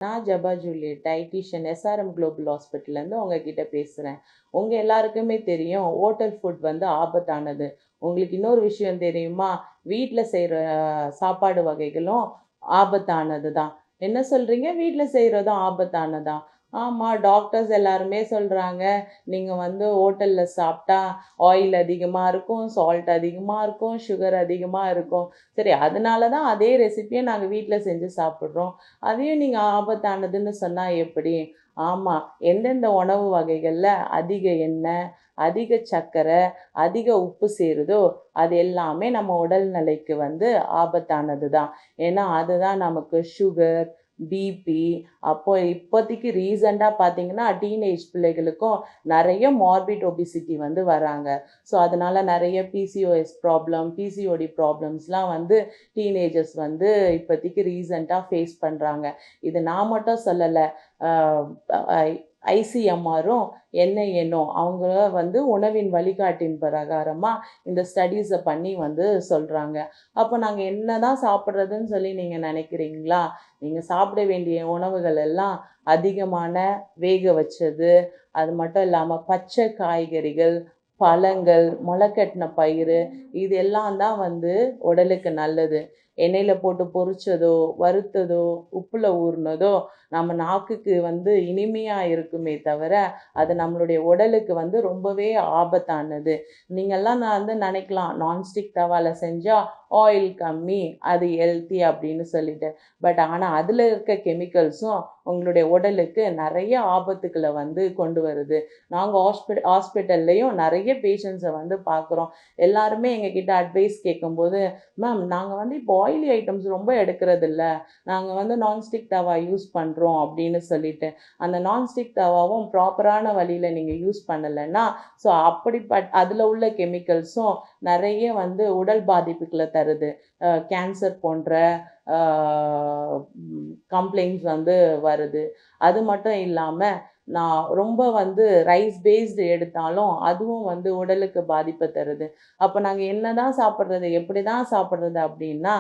நான் ஜபா Juliet dietician SRM global ஹாஸ்பிட்டல்லேருந்து உங்ககிட்ட பேசுகிறேன். உங்கள் எல்லாருக்குமே தெரியும் ஹோட்டல் ஃபுட் வந்து ஆபத்தானது. உங்களுக்கு இன்னொரு விஷயம் தெரியுமா? வீட்டில் செய்கிற சாப்பாடு வகைகளும் ஆபத்தானது தான். என்ன சொல்கிறீங்க? வீட்டில் செய்கிறதும் ஆபத்தானதா? ஆமாம், டாக்டர்ஸ் எல்லாருமே சொல்கிறாங்க, நீங்கள் வந்து ஹோட்டலில் சாப்பிட்டா ஆயில் அதிகமாக இருக்கும், சால்ட் அதிகமாக இருக்கும், சுகர் அதிகமாக இருக்கும். சரி, அதனால தான் அதே ரெசிப்பியை நாங்கள் வீட்டில் செஞ்சு சாப்பிட்றோம். அதையும் நீங்கள் ஆபத்தானதுன்னு சொன்னால் எப்படி? ஆமாம், எந்தெந்த உணவு வகைகளில் அதிக எண்ணெய், அதிக சர்க்கரை, அதிக உப்பு சேருதோ அது எல்லாமே நம்ம உடல்நிலைக்கு வந்து ஆபத்தானது தான். ஏன்னா அதுதான் நமக்கு சுகர், பிபி, அப்போ இப்போதைக்கு ரீசெண்டாக பார்த்தீங்கன்னா டீனேஜ் பிள்ளைகளுக்கும் நிறைய மார்பிட் ஒபிசிட்டி வந்து வராங்க. ஸோ அதனால் நிறைய பிசிஓஎஸ் ப்ராப்ளம், பிசிஓடி ப்ராப்ளம்ஸ்லாம் வந்து டீனேஜர்ஸ் வந்து இப்போதைக்கு ரீசெண்டாக ஃபேஸ் பண்ணுறாங்க. இது நான் மட்டும் சொல்லலை, ஐசிஎம்ஆரும் என்ஐஎன்ஓ அவங்க வந்து உணவின் வழிகாட்டின் பிரகாரமாக இந்த ஸ்டடீஸை பண்ணி வந்து சொல்கிறாங்க. அப்போ நாங்கள் என்ன தான் சாப்பிட்றதுன்னு சொல்லி நீங்கள் நினைக்கிறீங்களா? நீங்கள் சாப்பிட வேண்டிய உணவுகள் எல்லாம் அதிகமான வேக வச்சது, அது மட்டும் இல்லாமல் பச்சை காய்கறிகள், பழங்கள், முளைக்கட்டின பயிறு, இது எல்லாம் தான் வந்து உடலுக்கு நல்லது. எண்ணெயில் போட்டு பொரிச்சதோ, வறுத்ததோ, உப்பில் ஊறினதோ நம்ம நாக்குக்கு வந்து இனிமையாக இருக்குமே தவிர அது நம்மளுடைய உடலுக்கு வந்து ரொம்பவே ஆபத்தானது. நீங்கள்லாம் நான் வந்து நினைக்கலாம், நான்ஸ்டிக் தவாவில் செஞ்சால் ஆயில் கம்மி, அது ஹெல்த்தி அப்படின்னு சொல்லிட்டு. பட் ஆனால் அதில் இருக்க கெமிக்கல்ஸும் உங்களுடைய உடலுக்கு நிறைய ஆபத்துக்களை வந்து கொண்டு வருது. நாங்கள் ஹாஸ்பிட்டல்லையும் நிறைய பேஷண்ட்ஸை வந்து பார்க்குறோம். எல்லாருமே எங்ககிட்ட அட்வைஸ் கேட்கும்போது, மேம் நாங்கள் வந்து இப்போ ஆயிலி ஐட்டம்ஸ் ரொம்ப எடுக்கிறது இல்லை, நாங்கள் வந்து நான்ஸ்டிக் தவா யூஸ் பண்ணுறோம் அப்படின்னு சொல்லிட்டு. அந்த நான்ஸ்டிக் தவாவும் ப்ராப்பரான வழியில் நீங்கள் யூஸ் பண்ணலைன்னா ஸோ அதில் உள்ள கெமிக்கல்ஸும் நிறைய வந்து உடல் பாதிப்புகளை தருது. கேன்சர் போன்ற கம்ப்ளைண்ட்ஸ் வந்து வருது. அது மட்டும் இல்லாமல் நான் ரொம்ப வந்து ரைஸ் பேஸ்டு எடுத்தாலும் அதுவும் வந்து உடலுக்கு பாதிப்பை தருது. அப்போ நாங்கள் என்ன தான் சாப்பிட்றது, எப்படி தான் சாப்பிட்றது அப்படின்னா,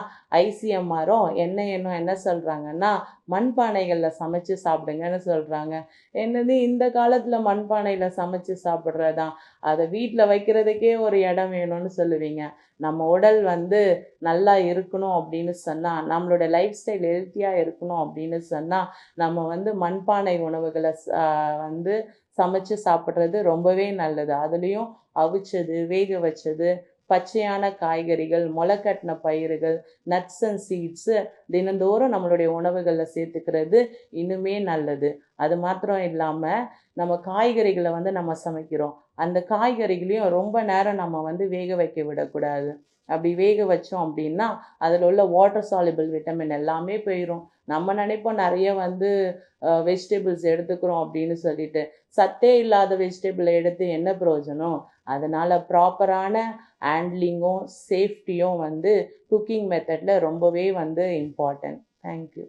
ஐசிஎம்ஆரும் என்ஐஎன்னும் என்ன சொல்கிறாங்கன்னா, மண்பானைகளில் சமைச்சு சாப்பிடுங்கன்னு சொல்கிறாங்க. என்னது இந்த காலத்தில் மண்பானையில் சமைச்சு சாப்பிட்றதா? அதை வீட்டில் வைக்கிறதுக்கே ஒரு இடம் வேணும்னு சொல்லுவீங்க. நம்ம உடல் வந்து நல்லா இருக்கணும் அப்படின்னு சொன்னால், நம்மளோட லைஃப் ஸ்டைல் ஹெல்த்தியாக இருக்கணும் அப்படின்னு சொன்னால், நம்ம வந்து மண்பானை உணவுகளை வந்து சமைச்சு சாப்பிட்றது ரொம்பவே நல்லது. அதுலேயும் அவிச்சது, வேக வச்சது, பச்சையான காய்கறிகள், முளைக்கட்டின பயிர்கள், நட்ஸ் அண்ட் சீட்ஸு தினந்தோறும் நம்மளுடைய உணவுகளில் சேர்த்துக்கிறது இன்னுமே நல்லது. அது மாத்திரம் இல்லாமல் நம்ம காய்கறிகளை வந்து நம்ம சமைக்கிறோம். அந்த காய்கறிகளையும் ரொம்ப நேரம் நம்ம வந்து வேக வைக்க விடக்கூடாது. அப்படி வேக வச்சோம் அப்படின்னா அதில் உள்ள வாட்டர் சால்யுபிள் விட்டமின் எல்லாமே போயிடும். நம்ம நினைப்போம் நிறைய வந்து வெஜிடபிள்ஸ் எடுத்துக்கிறோம் அப்படின்னு சொல்லிட்டு. சத்தே இல்லாத வெஜிடபிளை எடுத்து என்ன பிரயோஜனம்? அதனால் ப்ராப்பரான ஹேண்ட்லிங்கும் சேஃப்டியும் வந்து குக்கிங் மெத்தடில் ரொம்பவே வந்து இம்பார்ட்டன்ட். தேங்க்யூ.